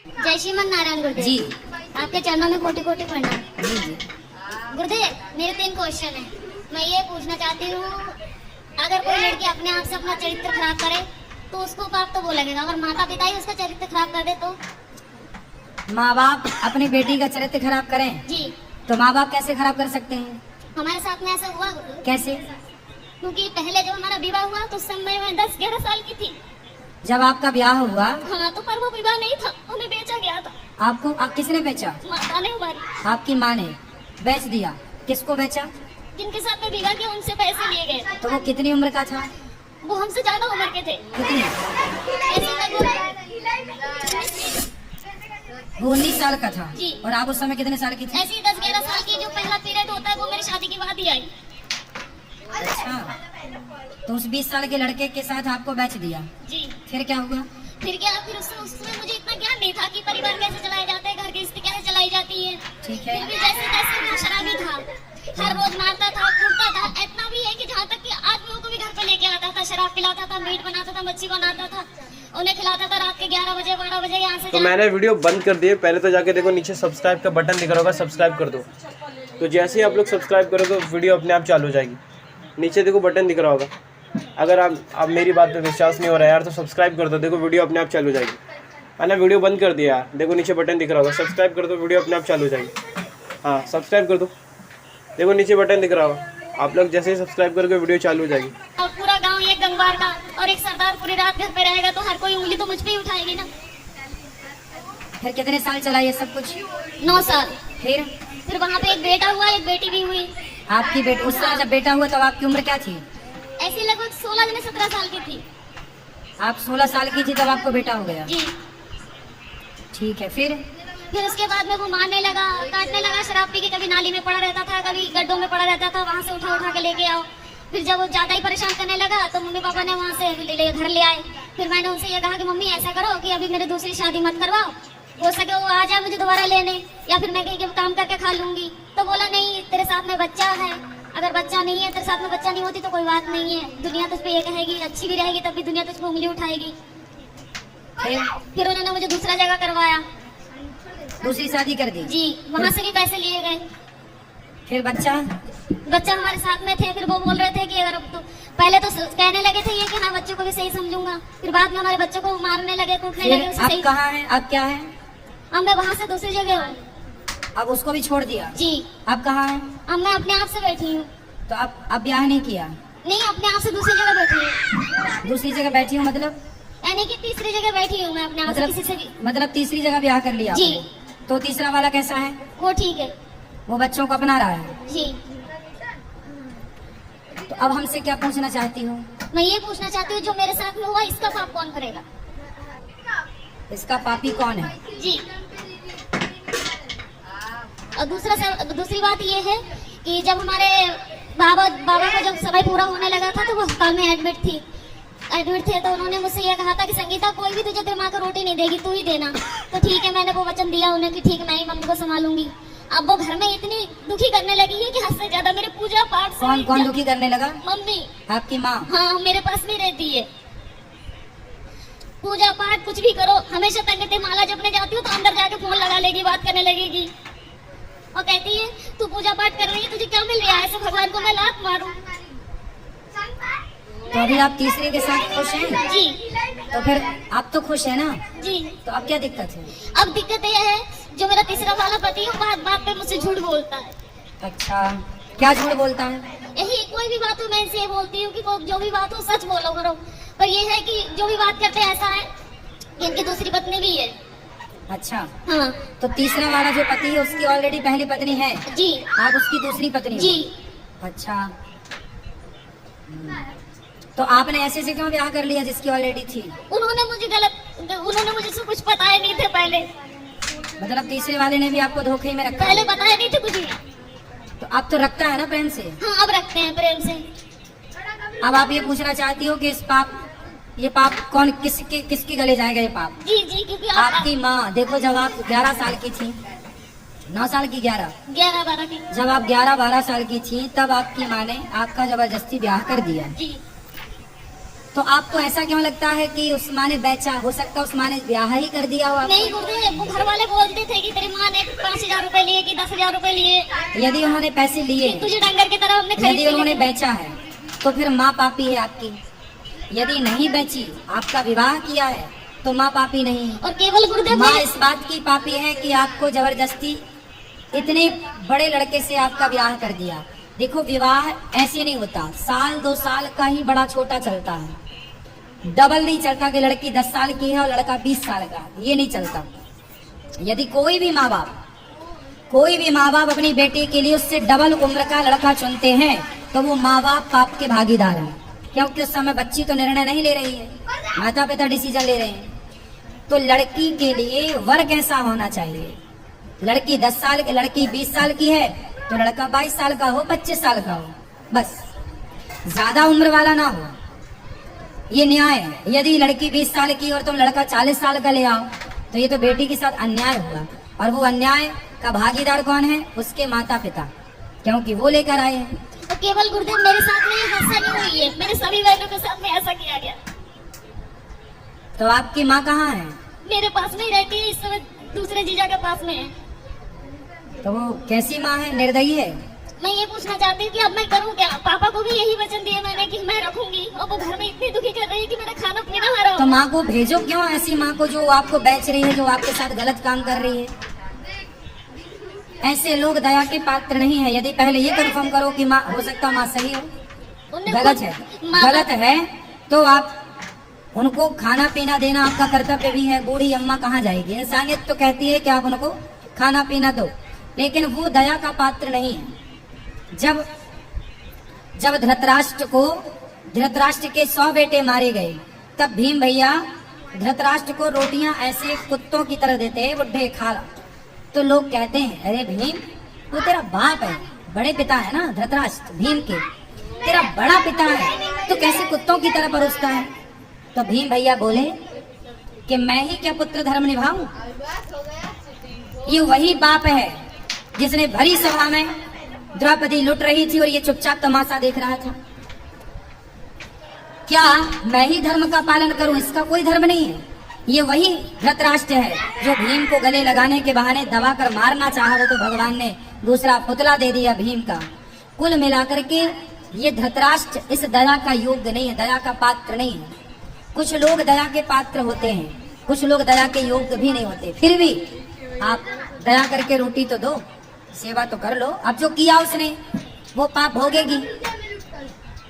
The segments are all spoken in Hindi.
जय श्रीमन नारायण गुरुदेव जी आपके चरणों में कोटि कोटि प्रणाम। जी जी गुरुदेव मेरे 3 क्वेश्चन है। मैं ये पूछना चाहती हूँ, अगर कोई लड़की अपने आप से अपना चरित्र खराब करे तो उसको पाप तो वो लगेगा, अगर माता पिता ही उसका चरित्र खराब कर दे तो? माँ बाप अपनी बेटी का चरित्र खराब करें जी तो माँ बाप कैसे खराब कर सकते हैं? हमारे साथ में ऐसा हुआ गुरुदेव। कैसे? क्योंकि पहले जब हमारा विवाह हुआ तो उस समय मैं 10-11 साल की थी। जब आपका ब्याह हुआ हाँ तो पर वो विवाह नहीं था, उन्हें बेचा गया था। आपको किसने बेचा? माता ने हमारी, आपकी माँ ने बेच दिया। किसको बेचा? जिनके साथ में विवाह किया उनसे पैसे लिए गए थे। तो वो कितनी उम्र का था? वो हमसे ज्यादा उम्र के थे। कितनी? ऐसे लगभग वो 19 साल का था। जी। और आप उस समय कितने साल की थी? ऐसे ही 10-11 साल की जो पहला पीरियड होता है वो मेरी शादी के बाद ही आई। अच्छा, तो उस 20 साल के लड़के के साथ आपको बेच दिया। जी फिर क्या हुआ? फिर क्या, फिर उसमें मुझे इतना ज्ञान नहीं था कि परिवार कैसे चलाए जाते हैं, घर की स्थिति कैसे चलाई जाती है। ठीक है। फिर भी जैसे तैसे वो शराबी था, हर रोज मारता था, कूटता था। इतना भी है कि जहाँ तक कि आदमियों को भी घर पे लेके आता था, शराब पिलाता था, मीट बनाता था, मच्छी बनाता था, उन्हें खिलाता था रात के 11 बजे 12 बजे यहाँ से। तो मैंने वीडियो बंद कर दिए। पहले तो जाके देखो नीचे सब्सक्राइब का बटन दिख रहा होगा, सब्सक्राइब कर दो। तो जैसे ही आप लोग सब्सक्राइब करो तो वीडियो अपने आप चालू हो जाएगी। नीचे देखो बटन दिख रहा होगा। अगर आप मेरी बात पे विश्वास नहीं हो रहा है यार तो सब्सक्राइब कर दो, देखो वीडियो अपने आप चालू हो जाएगी। मैंने वीडियो बंद कर दिया यार, देखो नीचे बटन दिख रहा होगा, सब्सक्राइब कर दो, वीडियो अपने आप चालू हो जाएगी। हाँ सब्सक्राइब कर दो, देखो नीचे बटन दिख रहा होगा। आप लोग जैसे ही सब्सक्राइब करोगे वीडियो चालू हो जाएगी। और पूरा गाँव एक गंगवार का और एक सरदार पूरी रात घर पे रहेगा तो हर कोई उंगली तो मुझ पे ही उठाएगी ना। फिर कितने साल चला ये सब कुछ? 9 साल। फिर वहाँ पे एक बेटा हुआ, एक बेटी भी हुई। आपकी बेटी, उस समय जब बेटा हुआ तब आपकी उम्र क्या थी? ऐसी लगभग 16-17 साल की थी। आप 16 साल की थी तब आपको बेटा हो गया। जी ठीक है। फिर उसके बाद में वो मारने लगा, काटने लगा, शराब पी के कभी नाली में पड़ा रहता था, कभी गड्ढों में पड़ा रहता था, वहाँ से उठा उठा के लेके आओ। फिर जब वो ज्यादा ही परेशान करने लगा तो मम्मी पापा ने वहाँ से घर ले आए। फिर मैंने उनसे ये कहा कि मम्मी ऐसा करो कि अभी मेरी दूसरी शादी मत करवाओ, हो सके वो आ जाए मुझे दोबारा लेने, या फिर मैं कहीं काम करके खा लूंगी। तो बोला नहीं, तेरे साथ में बच्चा है, अगर बच्चा नहीं है, तेरे साथ में बच्चा नहीं होती तो कोई बात नहीं है, दुनिया तुझ पे ये कहेगी, अच्छी भी रहेगी तब भी दुनिया तुझ पे उंगली उठाएगी। फिर उन्होंने मुझे दूसरा जगह करवाया, दूसरी शादी कर दी। जी वहाँ से भी पैसे लिए गए। फिर बच्चा हमारे साथ में थे। फिर वो बोल रहे थे कि अगर अब तो पहले तो कहने लगे थे ये कि हाँ बच्चों को भी सही समझूंगा, फिर बाद में हमारे बच्चों को मारने लगे, कूटने लगे। फिर आप कहाँ हैं? आप क्या हैं? अब मैं वहाँ से दूसरी जगह हूँ। अब उसको भी छोड़ दिया? जी। आप कहाँ हैं? अब मैं अपने आप से बैठी हूँ। तो आप ब्याह नहीं किया? नहीं, अपने आप से दूसरी जगह बैठी हूँ। दूसरी जगह बैठी हूँ मतलब? यानी कि तीसरी जगह बैठी हूँ मैं अपने आप से, किसी से भी। मतलब तीसरी जगह ब्याह कर लिया जी। आपने। तो तीसरा वाला कैसा है? वो ठीक है। वो बच्चों को अपना रहा है? जी। तो अब हमसे क्या पूछना चाहती हूँ? मैं ये पूछना चाहती हूँ जो मेरे साथ में हुआ इसका पाप कौन करेगा? इसका पापी कौन है? जी। और दूसरी बात ये है कि जब हमारे बाबा का जब समय पूरा होने लगा था तो वो अस्पताल में एडमिट थे तो उन्होंने मुझसे ये कहा था कि संगीता कोई भी तुझे दिमाग का रोटी नहीं देगी, तू ही देना। तो ठीक है, मैंने वो वचन दिया उन्हें कि ठीक मैं ही मम्मी को संभालूंगी। अब वो घर में इतनी दुखी करने लगी है कि हद से ज्यादा मेरे पूजा पाठ से। कौन दुखी करने लगा? मम्मी। आपकी माँ? हाँ, मेरे पास नहीं रहती है। पूजा पाठ कुछ भी करो, हमेशा तंगते माला जपने जाती हूँ तो अंदर जाके फोन लगा लेगी, बात करने लगेगी और कहती है तू पूजा पाठ कर रही है, तुझे क्या मिल रहा है, ऐसे भगवान को मैं लात मारूं। तो अभी आप तीसरे के साथ खुश हैं? जी। तो फिर आप तो खुश है ना? जी। तो अब क्या दिक्कत है? अब दिक्कत यह है जो मेरा तीसरा वाला पति है बात बात पे मुझसे झूठ बोलता है। अच्छा, क्या झूठ बोलता है? यही कोई भी बात हो मैं इनसे बोलती हूँ कि जो भी बात हो सच बोलो करो, पर ये है कि जो भी बात करते हैं ऐसा है कि इनकी दूसरी पत्नी भी है। अच्छा। हाँ। तो तीसरा वाला जो पति है उसकी ऑलरेडी पहली पत्नी है? जी। आप उसकी दूसरी पत्नी? जी। अच्छा, तो आपने ऐसे से क्यों ब्याह कर लिया जिसकी ऑलरेडी थी? उन्होंने मुझे सब कुछ बताया नहीं थे पहले। मतलब तीसरे वाले ने भी आपको धोखे में रखा? पहले बताया नहीं थे कुछ भी। तो अब तो रखता है ना प्रेम से? हाँ, अब रखते हैं प्रेम से। अब आप ये पूछना चाहती हो कि ये पाप कौन किसके गले जाएगा ये पाप? जी जी, क्योंकि आपकी माँ। देखो जब आप 11 साल की थी, 9 साल की 11-12 की, जब आप 11-12 साल की थी तब आपकी माँ ने आपका जबरदस्ती ब्याह कर दिया। जी। तो आपको ऐसा क्यों लगता है कि उस माँ ने बेचा? हो सकता है उस माँ ने ब्याह ही कर दिया हो आपको। नहीं गुरुदेव, वो घर वाले बोलते थे कि तेरी माँ ने 5,000 रुपए लिए कि 10,000 रुपए लिए, यदि उन्होंने पैसे लिए, तुझे डंगर की तरह हमने खरीद यदि उन्होंने बेचा है, तो फिर माँ पापी है आपकी। यदि नहीं बेची, आपका विवाह किया है, तो माँ पापी नहीं है। और केवल गुरुदेव माँ इस बात की पापी है कि आपको जबरदस्ती इतने बड़े लड़के से आपका ब्याह कर दिया। देखो, विवाह ऐसे नहीं होता, साल 2 साल का ही बड़ा छोटा चलता है, डबल नहीं चलता कि लड़की 10 साल की है और लड़का 20 साल का, ये नहीं चलता। यदि कोई भी माँ बाप अपनी बेटी के लिए उससे डबल उम्र का लड़का चुनते हैं, तो वो माँ बाप पाप के भागीदार हैं, क्योंकि उस समय बच्ची तो निर्णय नहीं ले रही है, माता पिता डिसीजन ले रहे हैं। तो लड़की के लिए वर कैसा होना चाहिए? लड़की 10 साल की, लड़की 20 साल की है, तो लड़का 22 साल का हो, 25 साल का हो, बस ज्यादा उम्र वाला ना हो, ये न्याय है। यदि लड़की 20 साल की और तुम लड़का 40 साल का ले आओ, तो ये तो बेटी के साथ अन्याय हुआ, और वो अन्याय का भागीदार कौन है? उसके माता पिता, क्योंकि वो लेकर आए हैं। तो केवल गुरुदेव मेरे साथ में ये हादसा नहीं हुई है, मेरे सभी बहनों के साथ में ऐसा किया गया। तो आपकी माँ कहाँ है? मेरे पास में ही रहती है, इस समय दूसरे जीजा के पास में है। तो वो कैसी माँ है? निर्दयी है? मैं ये पूछना चाहती हूँ कि अब मैं करूँ क्या? पापा को भी यही वचन दिया मैंने कि मैं रखूंगी, और वो घर में इतनी दुखी कर रही है कि मेरा खाना पीना हराम। तो माँ को भेजो क्यों, ऐसी माँ को जो आपको बेच रही है, जो आपके साथ गलत काम कर रही है। ऐसे लोग दया के पात्र नहीं है। यदि पहले ये कंफर्म करो कि माँ, हो सकता माँ सही हो, गलत है, तो आप उनको खाना पीना देना आपका कर्तव्य भी है। बूढ़ी अम्मा कहाँ जाएगी? इंसानियत तो कहती है कि आप उनको खाना पीना दो, लेकिन वो दया का पात्र नहीं है। जब धृतराष्ट्र के 100 बेटे मारे गए, तब भीम भैया धृतराष्ट्र को रोटियां ऐसे कुत्तों की तरह देते, बुढ़े खा। तो लोग कहते हैं, अरे भीम, वो तेरा बाप है, बड़े पिता है ना धृतराष्ट्र, भीम के तेरा बड़ा पिता है, तो कैसे कुत्तों की तरह परोसता है? तो भीम भैया बोले कि मैं ही क्या पुत्र धर्म निभाऊं? ये वही बाप है जिसने भरी सभा में द्रौपदी लुट रही थी और ये चुपचाप तमाशा देख रहा था। क्या मैं ही धर्म का पालन करूं? इसका कोई धर्म नहीं है। ये वही धृतराष्ट्र है जो भीम को गले लगाने के बहाने दबा कर मारना चाहा, वो तो भगवान ने दूसरा पुतला दे दिया भीम का। कुल मिलाकर के ये धृतराष्ट्र इस दया का योग्य नहीं है, दया का पात्र नहीं है। कुछ लोग दया के पात्र होते हैं, कुछ लोग दया के योग्य भी नहीं होते। फिर भी आप दया करके रोटी तो दो, सेवा तो कर लो। अब जो किया उसने वो पाप भोगेगी।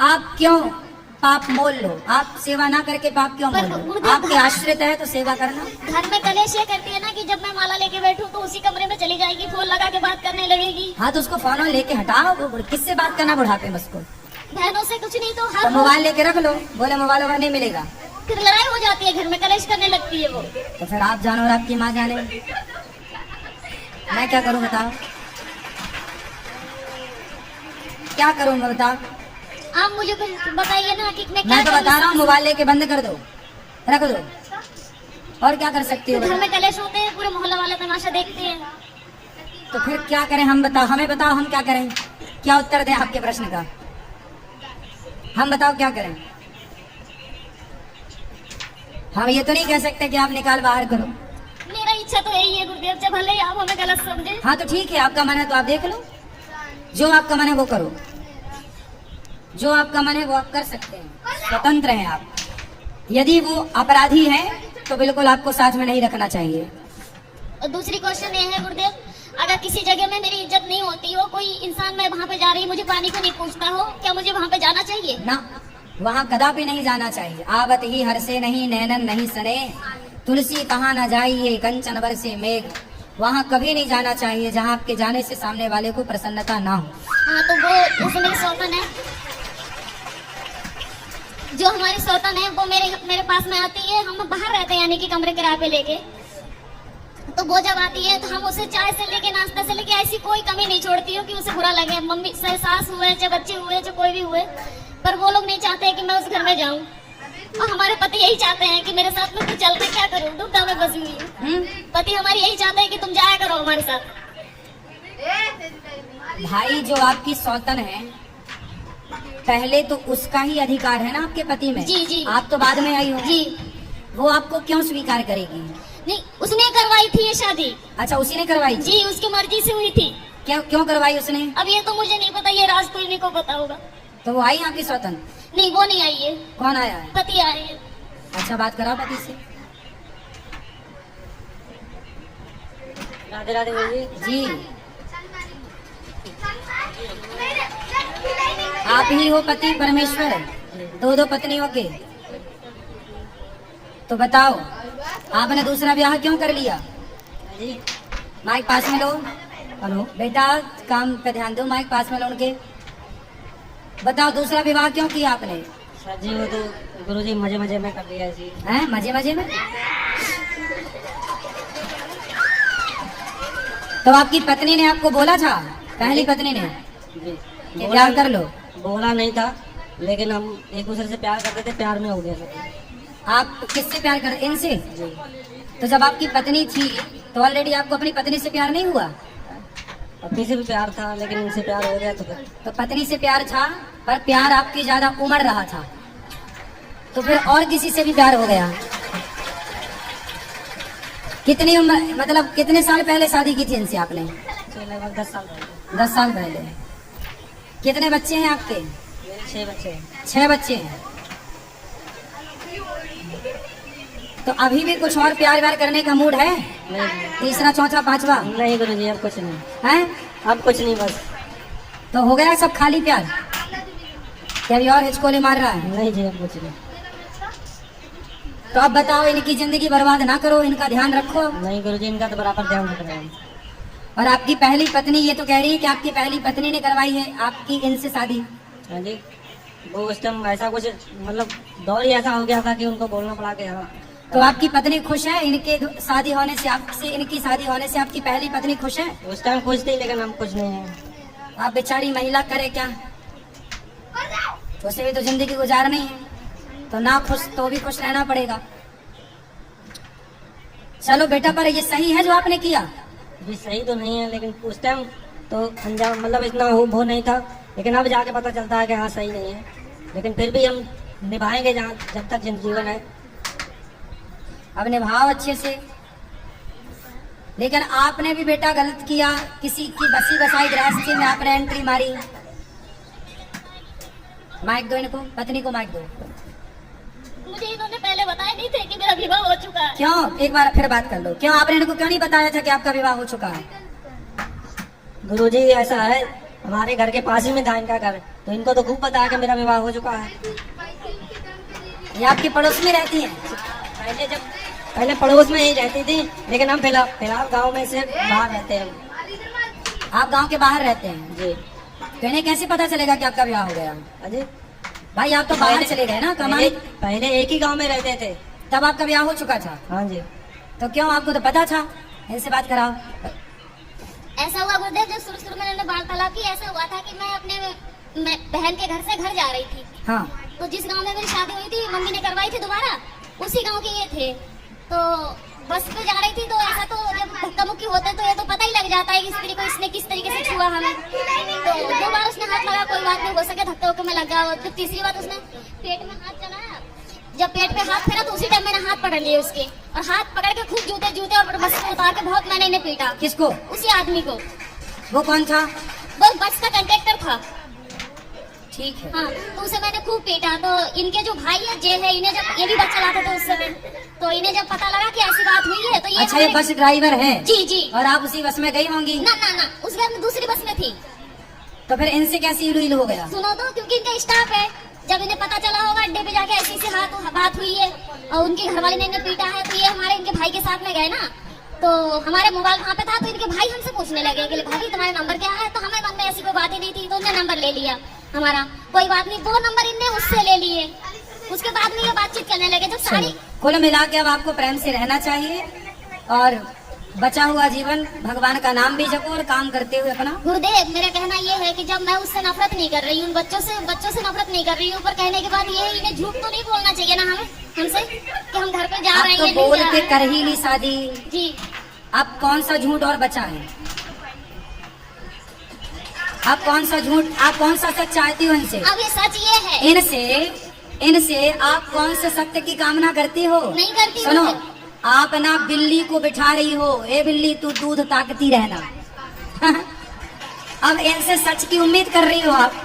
आप क्यों पाप मोल लो? आप सेवा ना करके पाप क्यों मोल लो? आपके आश्रित है तो सेवा करना। घर में कलेश ये करती है ना कि जब मैं माला लेके बैठूं तो उसी कमरे में चली जाएगी, फोन लगा के बात करने लगेगी। हाँ, तो उसको फोन लेके हटाओ। वो किससे बात करना बुढ़ापे में? उसको बहनों से कुछ नहीं तो तो हर मोबाइल लेके रख लो। बोले मोबाइल वोबाइल नहीं मिलेगा, फिर लड़ाई हो जाती है, घर में कलेश करने लगती है वो। तो फिर आप जानो और आपकी माँ जाने, मैं क्या करूँ बताओ? क्या करूँ मैं बताओ? आप मुझे कुछ बताइए ना कि मैं तो बता रहा हूँ, मोबाइल लेके बंद कर दो, रख दो, और क्या कर सकती हो? घर में कलेश होते हैं, पूरे मोहल्ला वाले तमाशा देखते हैं। तो फिर क्या करें? हम बताओ, हमें बताओ, हम क्या करें? क्या उत्तर दें आपके प्रश्न का? हम बताओ क्या करें? हम ये तो नहीं कह सकते कि आप निकाल बाहर करो। मेरा इच्छा तो यही है गुरुदेव, जब भले ही आप हमें गलत समझे। हाँ तो ठीक है, आपका मन है तो आप देख लो, जो आपका मन है वो करो, जो आपका मन है वो आप कर सकते हैं, स्वतंत्र हैं आप। यदि वो अपराधी है तो बिल्कुल आपको साथ में नहीं रखना चाहिए। और दूसरी क्वेश्चन ये है गुरुदेव, अगर किसी जगह में मेरी इज्जत नहीं होती हो, कोई इंसान मैं वहाँ पे जा रही, मुझे पानी को नहीं पूछता हो, क्या मुझे वहाँ पे जाना चाहिए? ना, वहाँ कदापि नहीं जाना चाहिए। आवत ही हर्षे नहीं नैनन नहीं सने, तुलसी कहाँ न जाइए कंचन बरसे मेघ। वहाँ कभी नहीं जाना चाहिए जहाँ आपके जाने से सामने वाले को प्रसन्नता ना हो। हाँ, तो वो जैसे मेरी सौतन है, जो हमारी सौतन है वो मेरे पास में आती है। हम बाहर रहते हैं, यानी कि कमरे किराए पे लेके, तो वो जब आती है तो हम उसे चाय से लेके नाश्ता से लेके ऐसी कोई कमी नहीं छोड़ती हूँ कि उसे बुरा लगे। मम्मी चाहे सास हुए, चाहे बच्चे हुए, चाहे कोई भी हुए, पर वो लोग नहीं चाहते कि मैं उस घर में जाऊँ। और हमारे पति यही चाहते हैं कि मेरे साथ में तू चल, मैं क्या करूँ, दुविधा में फंसी हुई हूँ। पति हमारी यही चाहते हैं कि तुम जाया करो हमारे साथ। भाई, जो आपकी सौतन है, पहले तो उसका ही अधिकार है ना आपके पति में। जी, जी। आप तो बाद में आई हो। जी वो आपको क्यों स्वीकार करेगी? नहीं, उसने करवाई थी ये शादी। अच्छा, उसी ने करवाई थी? जी, उसकी मर्जी से हुई थी। क्यों क्यों करवाई उसने? अब ये तो मुझे नहीं पता, ये राज कोई नहीं को पता होगा। तो वो आई आपकी स्वतंत्र? नहीं, वो नहीं आई है, कौन आया है? पति आए हैं। अच्छा, बात कराओ पति से। राधे राधे गुरुजी। जी, आप ही हो पति परमेश्वर, दो पत्नियों के। तो बताओ, आपने दूसरा ब्याह क्यों कर लिया? जी माइक पास में लो। हेलो बेटा, काम पे ध्यान दो, माइक पास में लो उनके। बताओ, दूसरा विवाह क्यों किया आपने? सर जी, वो तो गुरुजी मजे मजे में कर दिया जी। हैं, मजे मजे में? तो आपकी पत्नी ने आपको बोला था, पहली पत्नी ने, जी कि ब्याह कर लो? बोला नहीं था, लेकिन हम एक दूसरे से प्यार करते थे, प्यार में हो गया सर। आप किससे प्यार करते? इनसे? जी तो जब आपकी पत्नी थी तो ऑलरेडी आपको अपनी पत्नी से प्यार नहीं हुआ? अपनी से भी प्यार था, लेकिन इनसे प्यार हो गया तो फिर तो पत्नी से प्यार था, पर प्यार आपकी ज्यादा उमड़ रहा था, तो फिर और किसी से भी प्यार हो गया। कितनी उम्र, मतलब कितने साल पहले शादी की थी इनसे आपने? तो लगभग 10 साल पहले। 10 साल पहले। कितने बच्चे हैं आपके? मेरे 6 बच्चे हैं। 6 बच्चे हैं। तो अभी भी कुछ और प्यार व्यार करने का मूड है? नहीं तीसरा, चौथा, पांचवा? नहीं गुरुजी, अब कुछ नहीं, हैं? अब कुछ नहीं, बस। तो हो गया सब खाली प्यार? क्या अभी और हिचकोले मार रहा है? नहीं जी, अब कुछ नहीं। तो अब बताओ, इनकी जिंदगी बर्बाद ना करो, इनका ध्यान रखो। नहीं गुरुजी, इनका तो बराबर ध्यान रख रहे हैं। और आपकी पहली पत्नी ये तो कह रही है कि आपकी पहली पत्नी ने करवाई है आपकी इनसे शादी। हाँ जी, वो उस टाइम ऐसा कुछ, मतलब दौर ही ऐसा हो गया था कि उनको बोलना पड़ा कि हाँ। तो आपकी पत्नी खुश है इनके शादी होने से, आपसे इनकी शादी होने से आपकी पहली पत्नी खुश है? उस टाइम कुछ थी, लेकिन हम कुछ नहीं है। आप बेचारी महिला करे क्या, उसे भी तो जिंदगी गुजारनी है, तो ना खुश तो भी खुश रहना पड़ेगा। चलो बेटा, पर ये सही है जो आपने किया? भी सही तो नहीं है, लेकिन उस टाइम तो अंजाम, मतलब इतना वो नहीं था, लेकिन अब जाके पता चलता है कि हाँ सही नहीं है, लेकिन फिर भी हम निभाएंगे जहाँ, जब तक जीवन है। अब निभाओ अच्छे से। लेकिन आपने भी बेटा गलत किया, किसी की बसी बसाई गृहस्थी में आपने एंट्री मारी। माइक दो इनको, पत्नी को माइक दो। मुझे इन्होंने पहले बताया नहीं थे कि मेरा विवाह हो चुका है। क्यों? एक बार फिर बात कर लो, क्यों आपने इनको क्यों नहीं बताया था कि आपका विवाह हो चुका है? गुरुजी ऐसा है, हमारे घर के पास ही में था इनका घर, तो इनको तो खूब पता है कि मेरा विवाह हो चुका है। ये आपके पड़ोस में रहती हैं? पहले पड़ोस में ही रहती थी, लेकिन हम फिलहाल गांव में से बाहर रहते हैं। आप गांव के बाहर रहते हैं? जी। तो इन्हें कैसे पता चलेगा कि आपका विवाह हो गया? अजी भाई आप तो बाहर चले गए ना कमाने, पहले एक ही गांव में रहते थे, तब आपका विवाह हो चुका था? हाँ जी। तो क्यों, आपको तो पता था? इनसे बात कराओ। ऐसा हुआ गुरुदेव, जब शुरू में मैंने वार्तालाप की, ऐसा हुआ था कि मैं अपने बहन के घर से घर जा रही थी। हाँ। तो जिस गांव में मेरी शादी हुई थी, मम्मी ने करवाई थी दोबारा, उसी गांव के ये थे। तो बस पे जा रही थी, तो ऐसा तो जब धक्का मुक्की होता है तो ये तो पता ही लग जाता है कि स्त्री को इसने किस तरीके से छुआ हमें। तो 2 बार उसने हाथ लगा, कोई बात नहीं, हो सके धक्का उक्के में लग गया। तो तीसरी बार उसने पेट में हाथ चलाया, जब पेट पे हाथ फेरा तो उसी टाइम मैंने हाथ पकड़ लिए उसके, और हाथ पकड़ के खूब जूते और बस में उतार के बहुत मैंने इन्हें पीटा। किसको? उसी आदमी को। वो कौन था? वो बस का कंडक्टर था। ठीक है। हाँ, तो उसे मैंने खूब पीटा। तो इनके जो भाई है जे है, इन्हें जब ये भी बस चलाते थे उस समय, तो इन्हें जब पता लगा कि ऐसी बात हुई है तो ये अच्छा, ये बस ड्राइवर है? जी जी। और आप उसी बस में गई होंगी? ना ना ना, उस घर में दूसरी बस में थी। तो फिर इनसे कैसे इलू हो गया? सुनो तो, क्योंकि इनका स्टाफ है, जब इन्हें पता चला होगा अड्डे पे जाके ऐसी बात हुई है और उनके घर वाले ने इन्हें पीटा है, तो ये हमारे इनके भाई के साथ में गए ना, तो हमारे मोबाइल वहाँ पे था, तो इनके भाई हमसे पूछने लगे कि भाभी तुम्हारा नंबर क्या है? तो हमें मन में ऐसी कोई बात ही नहीं थी, तो उन्होंने नंबर ले लिया हमारा। कोई बात नहीं, वो नंबर इनने उससे ले लिए। उसके बाद में ये बातचीत करने लगे। जब सारी कुल मिला के अब आपको प्रेम से रहना चाहिए, और बचा हुआ जीवन भगवान का नाम भी जपो और काम करते हुए अपना। गुरुदेव, मेरा कहना ये है कि जब मैं उससे नफरत नहीं कर रही हूँ, बच्चों से नफरत नहीं कर रही हूँ, पर कहने के बाद ये इन्हें झूठ तो नहीं बोलना चाहिए ना हमसे कि हम घर पे जा रहे आप हैं। तो बोल के कर ही ली शादी, जी। अब कौन सा झूठ और बचा है? आप कौन सा झूठ, आप कौन सा सच चाहती हो इनसे? अब ये सच ये है, इनसे आप कौन से सत्य की कामना करती हो? नहीं करती सुनो, हूँ। आप ना बिल्ली को बिठा रही हो, ए बिल्ली तू दूध ताकती रहना। अब इनसे सच की उम्मीद कर रही हो आप।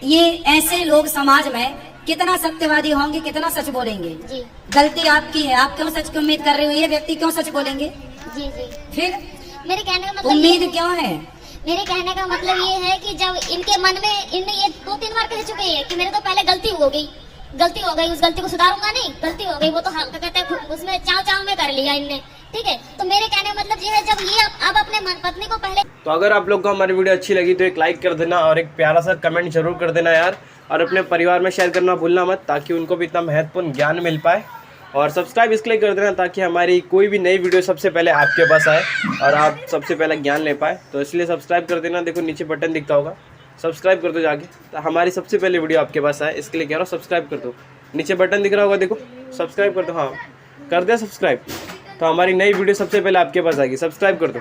ये ऐसे लोग समाज में कितना सत्यवादी होंगे, कितना सच बोलेंगे। जी गलती आपकी है, आप क्यों सच की उम्मीद कर रहे हो? ये व्यक्ति क्यों सच बोलेंगे? जी जी। फिर मेरे कहने का मतलब उम्मीद क्यों है? मेरे कहने का मतलब ये है कि जब इनके मन में, इनने ये 2-3 बार कह चुके हैं कि मेरे तो पहले गलती हो गई, उस गलती को सुधारूंगा नहीं, गलती हो गई, वो तो हाँ कहते हैं उसमें चाव में कर लिया इनने, ठीक है। तो मेरे कहने का मतलब ये है, जब ये अब अपने पत्नी को पहले। तो अगर आप लोग को हमारी वीडियो अच्छी लगी तो एक लाइक कर देना और एक प्यारा सा कमेंट जरूर कर देना यार, और अपने परिवार में शेयर करना भूलना मत, ताकि उनको भी इतना महत्वपूर्ण ज्ञान मिल पाए। और सब्सक्राइब इसलिए कर देना ताकि हमारी कोई भी नई वीडियो सबसे पहले आपके पास आए और आप सबसे पहले ज्ञान ले पाए। तो इसलिए सब्सक्राइब कर देना, देखो नीचे बटन दिखता होगा, सब्सक्राइब कर दो जाके, तो हमारी सबसे पहले वीडियो आपके पास आए। इसके लिए कह रहा हूँ सब्सक्राइब कर दो, नीचे बटन दिख रहा होगा देखो, सब्सक्राइब कर दो। हाँ कर दे सब्सक्राइब, तो हमारी नई वीडियो सबसे पहले आपके पास आएगी, सब्सक्राइब कर दो।